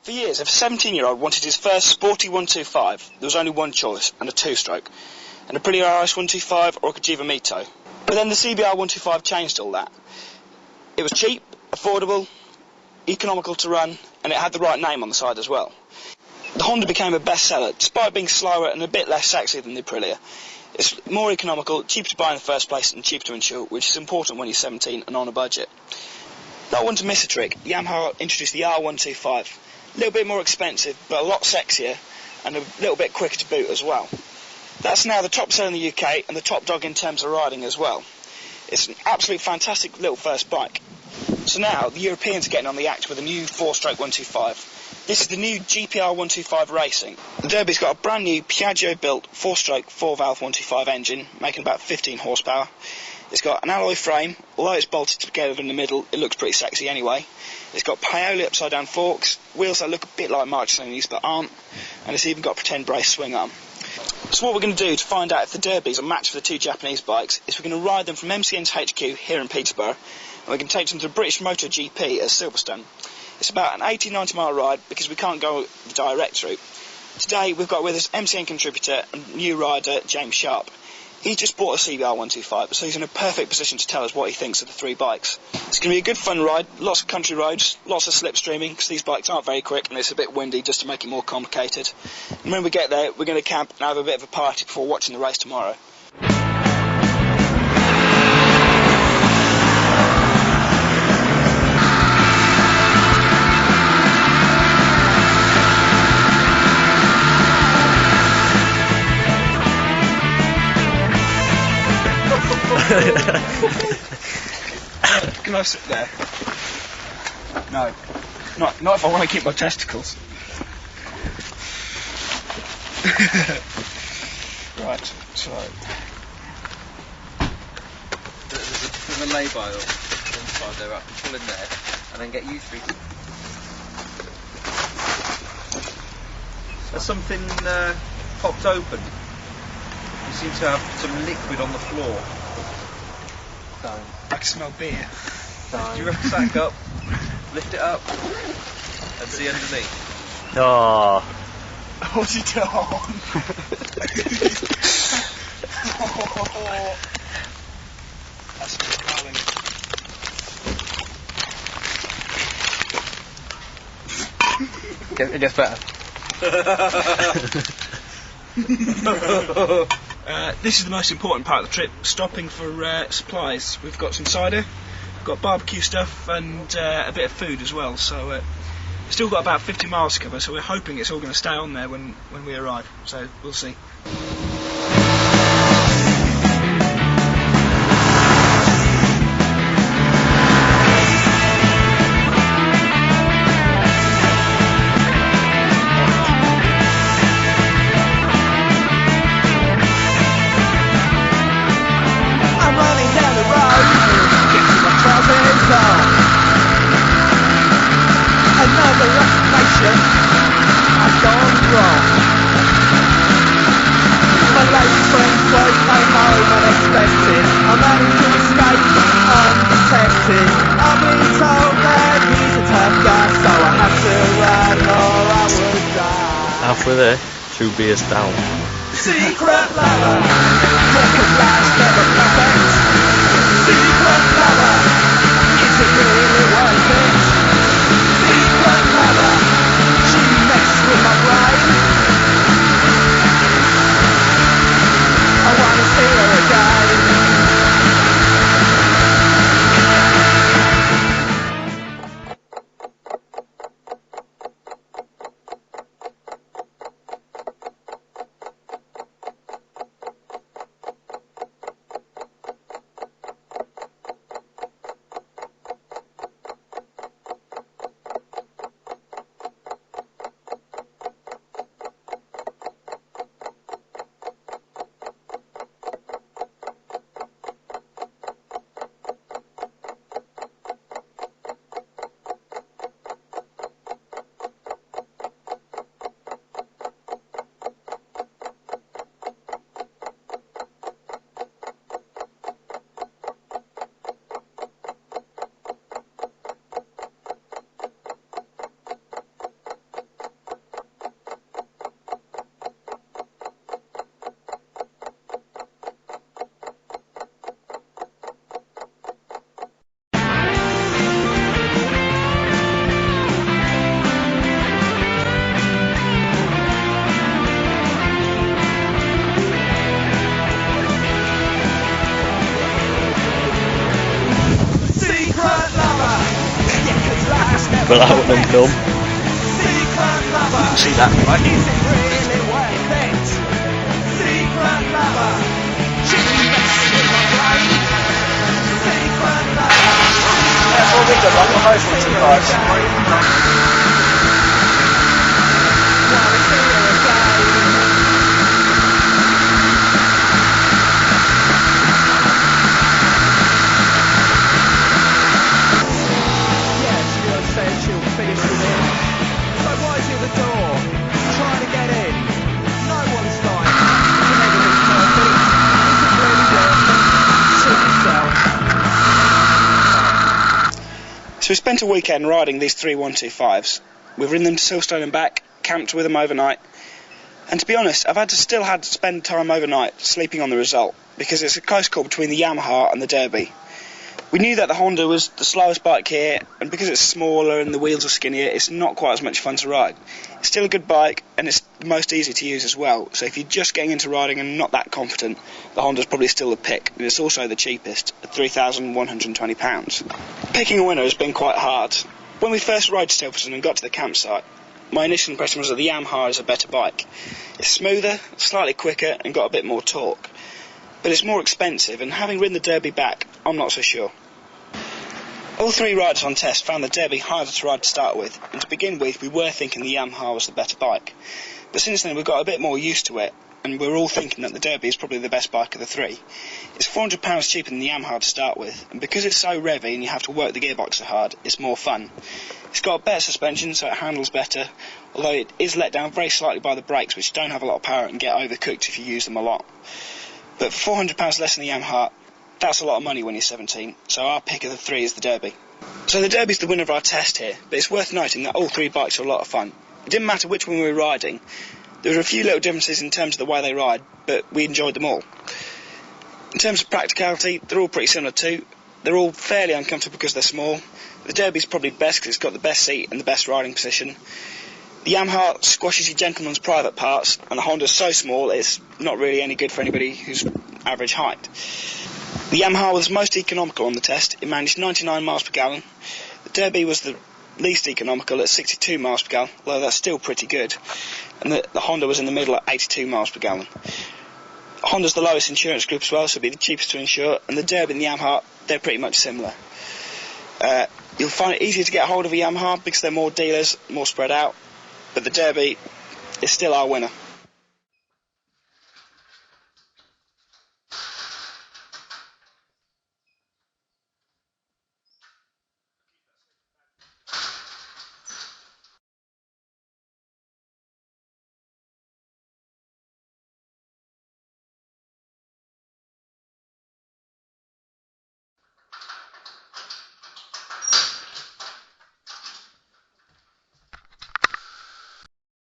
For years, if a 17-year-old wanted his first sporty 125, there was only one choice, and a two-stroke. An Aprilia RS 125 or a Cagiva Mito. But then the CBR125 changed all that. It was cheap, affordable, economical to run, and it had the right name on the side as well. The Honda became a bestseller, despite being slower and a bit less sexy than the Aprilia. It's more economical, cheaper to buy in the first place, and cheaper to insure, which is important when you're 17 and on a budget. Not one to miss a trick, Yamaha introduced the R125. A little bit more expensive, but a lot sexier, and a little bit quicker to boot as well. That's now the top seller in the UK, and the top dog in terms of riding as well. It's an absolute fantastic little first bike. So now, the Europeans are getting on the act with a new 4-stroke 125. This is the new GPR125 Racing. The Derbi's got a brand new Piaggio-built 4-stroke 4-valve 125 engine, making about 15 horsepower. It's got an alloy frame. Although it's bolted together in the middle, it looks pretty sexy anyway. It's got Paoli upside-down forks, wheels that look a bit like Marchesini's but aren't, and it's even got a pretend brace swing arm. So what we're going to do to find out if the Derbi's a match for the two Japanese bikes is we're going to ride them from MCN's HQ here in Peterborough, and we're going to take them to the British MotoGP at Silverstone. It's about an 80-90 mile ride because we can't go the direct route. Today we've got with us MCN contributor and new rider James Sharp. He just bought a CBR125, so he's in a perfect position to tell us what he thinks of the three bikes. It's going to be a good fun ride, lots of country roads, lots of slipstreaming, because these bikes aren't very quick and it's a bit windy just to make it more complicated. And when we get there, we're going to camp and have a bit of a party before watching the race tomorrow. Can I sit there? No. Not if I want to keep my testicles. Right, so... There's a lay-by inside there, I can pull in there and then get you three. There's something popped open. You seem to have some liquid on the floor. I can smell beer. Do you rucksack up, lift it up, and see underneath? Oh. What's he done? Oh. That's compelling. It gets better. This is the most important part of the trip, stopping for supplies. We've got some cider, we've got barbecue stuff and a bit of food as well, so we've still got about 50 miles to cover, so we're hoping it's all going to stay on there when we arrive, so we'll see. Another occupation has gone wrong. My late friend's boy came home unexpected. I managed to escape undetected. I've been told that he's a tough guy, so I have to run or I would die. Halfway there, 2 beers down. Secret lover, second last, never perfect. Secret lover, is it really worth it? Secret lover, she messed with my brain. I wanna see her again. for that one and come. See that? Is it really worth it? Secret lover, she messes with my brain. Secret lover. That's what we've done, like on most 125s. So we spent a weekend riding these three 125s. We've ridden them to Silverstone and back, camped with them overnight, and to be honest, I've still had to spend time overnight sleeping on the result, because it's a close call between the Yamaha and the Derbi. We knew that the Honda was the slowest bike here, and because it's smaller and the wheels are skinnier, it's not quite as much fun to ride. It's still a good bike, and it's the most easy to use as well, so if you're just getting into riding and not that confident, the Honda's probably still the pick, and it's also the cheapest, at £3,120. Picking a winner has been quite hard. When we first rode to Silverstone and got to the campsite, my initial impression was that the Yamaha is a better bike. It's smoother, slightly quicker, and got a bit more torque. But it's more expensive, and having ridden the Derbi back, I'm not so sure. All three riders on test found the Derbi harder to ride to start with, and to begin with we were thinking the Yamaha was the better bike. But since then we've got a bit more used to it, and we're all thinking that the Derbi is probably the best bike of the three. It's £400 cheaper than the Yamaha to start with, and because it's so revvy and you have to work the gearbox so hard, it's more fun. It's got a better suspension, so it handles better, although it is let down very slightly by the brakes, which don't have a lot of power and get overcooked if you use them a lot. But for £400 less than the Yamaha, that's a lot of money when you're 17, so our pick of the three is the Derbi. So the Derbi's the winner of our test here, but it's worth noting that all three bikes are a lot of fun. It didn't matter which one we were riding. There were a few little differences in terms of the way they ride, but we enjoyed them all. In terms of practicality, they're all pretty similar too. They're all fairly uncomfortable because they're small. The Derbi's probably best because it's got the best seat and the best riding position. The Yamaha squashes your gentleman's private parts, and the Honda's so small it's not really any good for anybody who's average height. The Yamaha was most economical on the test. It managed 99 miles per gallon. The Derbi was the least economical at 62 miles per gallon, although that's still pretty good. And the Honda was in the middle at 82 miles per gallon. Honda's the lowest insurance group as well, so it'll be the cheapest to insure, and the Derbi and the Yamaha, they're pretty much similar. You'll find it easier to get hold of a Yamaha because they're more dealers, more spread out, but the Derbi is still our winner.